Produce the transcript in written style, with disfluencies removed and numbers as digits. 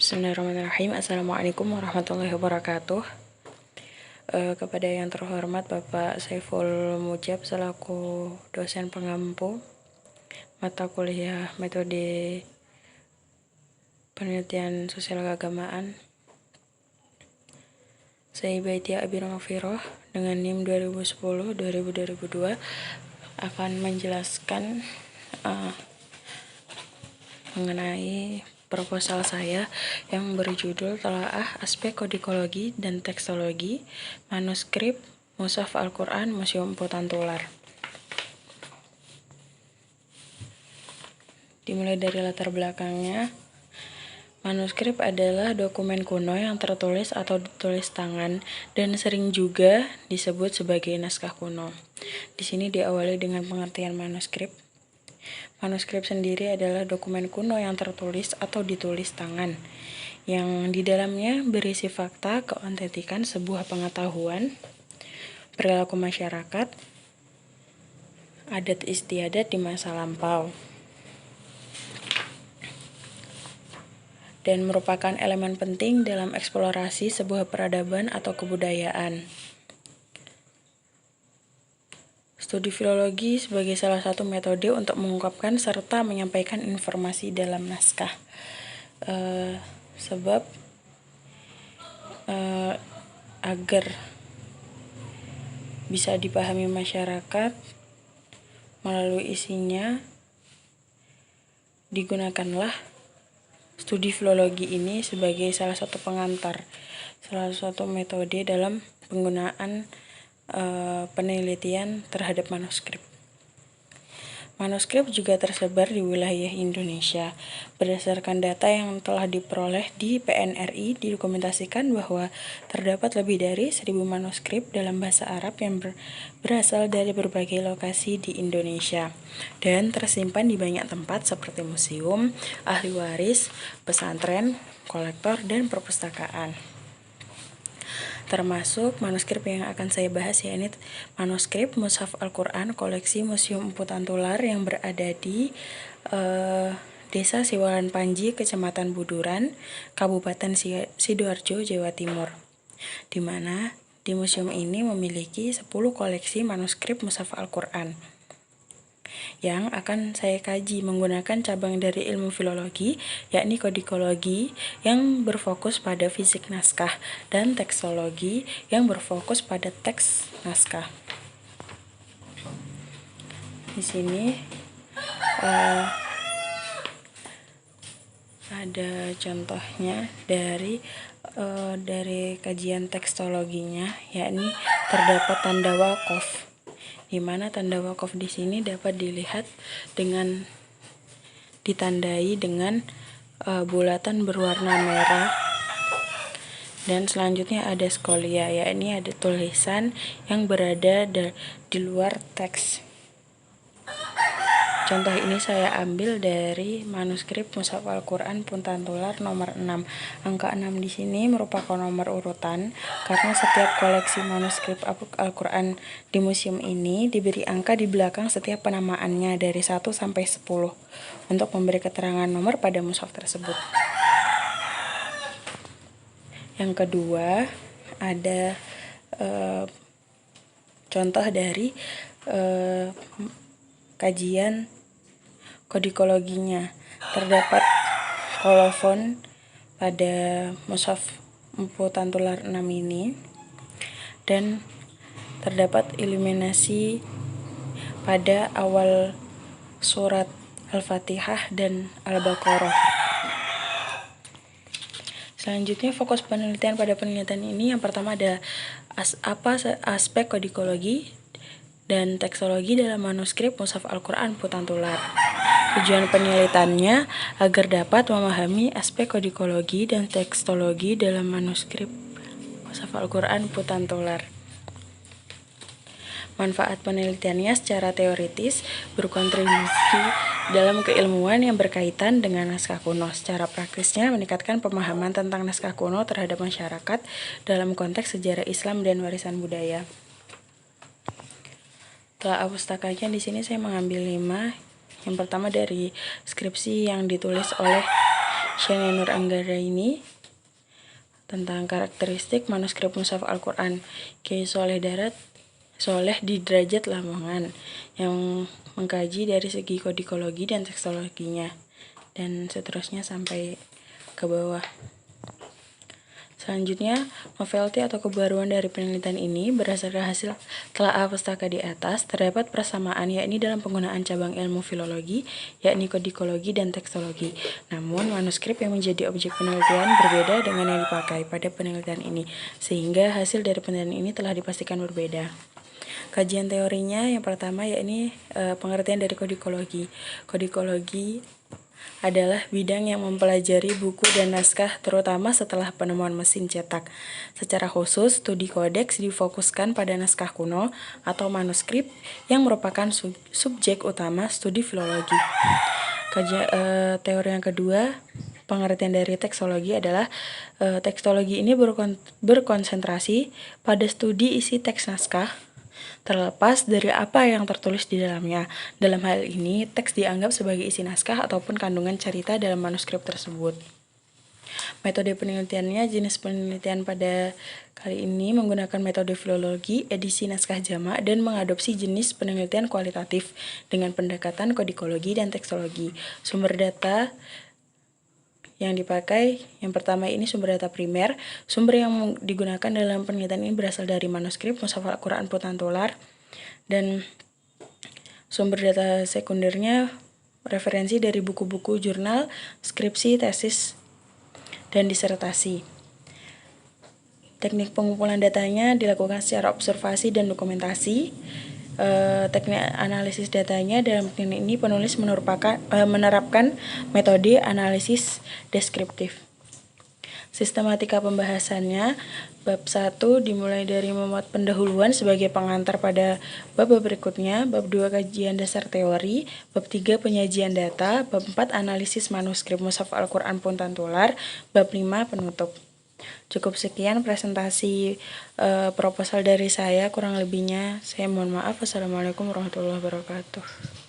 Bismillahirrahmanirrahim. Assalamualaikum warahmatullahi wabarakatuh. Kepada yang terhormat Bapak Saiful Mujab selaku dosen pengampu mata kuliah metode penelitian sosial keagamaan, saya Baitia Abir Maghfirah dengan NIM 2010-2002 akan menjelaskan mengenai proposal saya yang berjudul Telaah Aspek Kodikologi dan Tekstologi Manuskrip Mushaf Al-Quran Museum Emputan Tular. Dimulai dari latar belakangnya. Manuskrip adalah dokumen kuno yang tertulis atau ditulis tangan dan sering juga disebut sebagai naskah kuno. Di sini diawali dengan pengertian manuskrip. Manuskrip sendiri adalah dokumen kuno yang tertulis atau ditulis tangan, yang di dalamnya berisi fakta keautentikan sebuah pengetahuan, perilaku masyarakat, adat istiadat di masa lampau, dan merupakan elemen penting dalam eksplorasi sebuah peradaban atau kebudayaan. Studi filologi sebagai salah satu metode untuk mengungkapkan serta menyampaikan informasi dalam naskah. Agar bisa dipahami masyarakat melalui isinya, digunakanlah studi filologi ini sebagai salah satu pengantar, salah satu metode dalam penggunaan penelitian terhadap manuskrip. Manuskrip juga tersebar di wilayah Indonesia. Berdasarkan data yang telah diperoleh di PNRI, didokumentasikan bahwa terdapat lebih dari 1.000 manuskrip dalam bahasa Arab yang berasal dari berbagai lokasi di Indonesia dan tersimpan di banyak tempat seperti museum, ahli waris, pesantren, kolektor, dan perpustakaan. Termasuk manuskrip yang akan saya bahas, yaitu manuskrip Mushaf Al-Quran koleksi Museum Emputan Tular yang berada di Desa Siwalan Panji, Kecamatan Buduran, Kabupaten Sidoarjo, Jawa Timur, di mana di museum ini memiliki 10 koleksi manuskrip Mushaf Al-Quran yang akan saya kaji menggunakan cabang dari ilmu filologi, yakni kodikologi yang berfokus pada fisik naskah, dan tekstologi yang berfokus pada teks naskah. Di sini ada contohnya dari kajian tekstologinya, yakni terdapat tanda wakof, di mana tanda wakof di sini dapat dilihat dengan ditandai dengan bulatan berwarna merah, dan selanjutnya ada skolia, yakni ada tulisan yang berada di luar teks. Contoh ini saya ambil dari manuskrip Mushaf Al-Quran Emputan Tular nomor 6. Angka 6 di sini merupakan nomor urutan karena setiap koleksi manuskrip Al-Quran di museum ini diberi angka di belakang setiap penamaannya dari 1 sampai 10 untuk memberi keterangan nomor pada mushaf tersebut. Yang kedua, ada contoh dari kajian kodikologinya. Terdapat kolofon pada Mushaf Emputan Tular 6 ini, dan terdapat iluminasi pada awal surat Al-Fatihah dan Al-Baqarah. Selanjutnya, fokus penelitian pada penelitian ini yang pertama ada aspek kodikologi dan tekstologi dalam manuskrip Mushaf Al-Quran Emputan Tular. Tujuan penelitiannya agar dapat memahami aspek kodikologi dan tekstologi dalam manuskrip Mushaf Al-Quran Emputan Tular. Manfaat penelitiannya secara teoritis berkontribusi dalam keilmuan yang berkaitan dengan naskah kuno. Secara praktisnya meningkatkan pemahaman tentang naskah kuno terhadap masyarakat dalam konteks sejarah Islam dan warisan budaya. Telah pustakanya di sini saya mengambil 5. Yang pertama dari skripsi yang ditulis oleh Shania Nur Anggraini tentang karakteristik manuskrip Mushaf Al-Quran Kiai Soleh di Derajat Lamongan yang mengkaji dari segi kodikologi dan tekstologinya, dan seterusnya sampai ke bawah. Selanjutnya, novelty atau kebaruan dari penelitian ini berdasarkan hasil telaah pustaka di atas, terdapat persamaan yakni dalam penggunaan cabang ilmu filologi, yakni kodikologi dan tekstologi. Namun, manuskrip yang menjadi objek penelitian berbeda dengan yang dipakai pada penelitian ini, sehingga hasil dari penelitian ini telah dipastikan berbeda. Kajian teorinya yang pertama yakni pengertian dari kodikologi. Kodikologi adalah bidang yang mempelajari buku dan naskah terutama setelah penemuan mesin cetak. Secara khusus, studi kodeks difokuskan pada naskah kuno atau manuskrip yang merupakan subjek utama studi filologi. Teori yang kedua, pengertian dari tekstologi adalah tekstologi ini berkonsentrasi pada studi isi teks naskah terlepas dari apa yang tertulis di dalamnya. Dalam hal ini, teks dianggap sebagai isi naskah ataupun kandungan cerita dalam manuskrip tersebut. Metode penelitiannya, jenis penelitian pada kali ini menggunakan metode filologi, edisi naskah jamak, dan mengadopsi jenis penelitian kualitatif dengan pendekatan kodikologi dan tekstologi. Sumber data yang dipakai, yang pertama ini sumber data primer. Sumber yang digunakan dalam penelitian ini berasal dari manuskrip Mushaf Al-Quran Putaran Tular, dan sumber data sekundernya referensi dari buku-buku jurnal, skripsi, tesis, dan disertasi. Teknik pengumpulan datanya dilakukan secara observasi dan dokumentasi. Teknik analisis datanya dalam teknik ini penulis menerapkan metode analisis deskriptif. Sistematika pembahasannya, bab 1 dimulai dari memuat pendahuluan sebagai pengantar pada bab berikutnya, bab 2 kajian dasar teori, bab 3 penyajian data, bab 4 analisis manuskrip Mushaf Al-Quran Putaran Tular, bab 5 penutup. Cukup sekian presentasi proposal dari saya, kurang lebihnya saya mohon maaf. Wassalamualaikum warahmatullahi wabarakatuh.